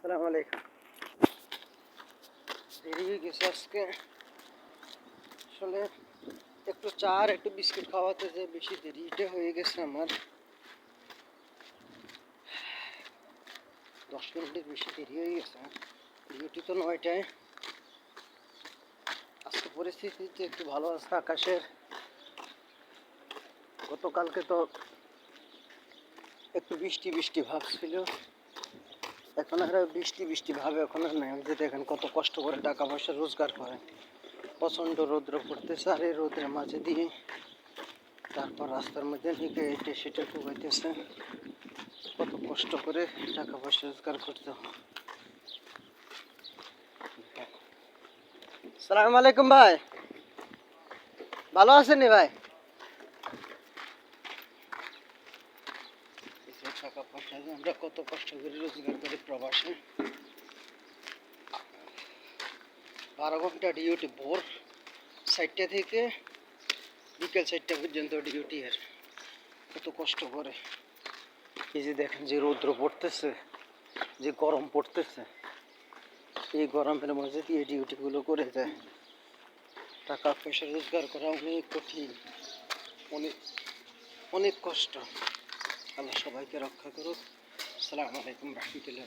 আসসালামু আলাইকুম। দেরি হয়ে গেছে আজকে, আসলে একটু চা আর একটু বিস্কিট খাওয়াতে যে বেশি দেরিটা হয়ে গেছে আমার। 10 মিনিটের বেশি দেরি হয়ে গেছে। ডিউটি তো 9টায়। আজকে পরিস্থিতিতে একটু ভালো আছে আকাশের। গতকালকে তো একটু বৃষ্টি বৃষ্টি ভাব ছিল, এখন আর বৃষ্টি বৃষ্টি ভাবে এখন আর নাই। যে দেখেন কত কষ্ট করে টাকা পয়সা রোজগার করে, প্রচণ্ড রৌদ্র পড়তেছে আর এই রৌদ্রের মাঝে দিয়ে তারপর রাস্তার মধ্যে নিয়ে হেঁটে সেটে ডুবাইতেছে। কত কষ্ট করে টাকা পয়সা রোজগার করতে হয়। আসসালামু আলাইকুম ভাই, ভালো আছেন ভাই? টাকা পয়সা যে আমরা কত কষ্ট করে রোজগার করি প্রবাসে। 12 ঘন্টা ডিউটি, ভোর 4টা থেকে বিকেল 4টা পর্যন্ত ডিউটি। আর কত কষ্ট করে। এই যে দেখেন যে রৌদ্র পড়তেছে, যে গরম পড়তেছে, এই গরমের মধ্যে দিয়ে ডিউটিগুলো করে যায়। টাকা পয়সা রোজগার করা অনেক কঠিন, অনেক অনেক কষ্ট। আল্লাহ সবাইকে রক্ষা করুক। আসসালামু আলাইকুম রহমতুল্লাহ।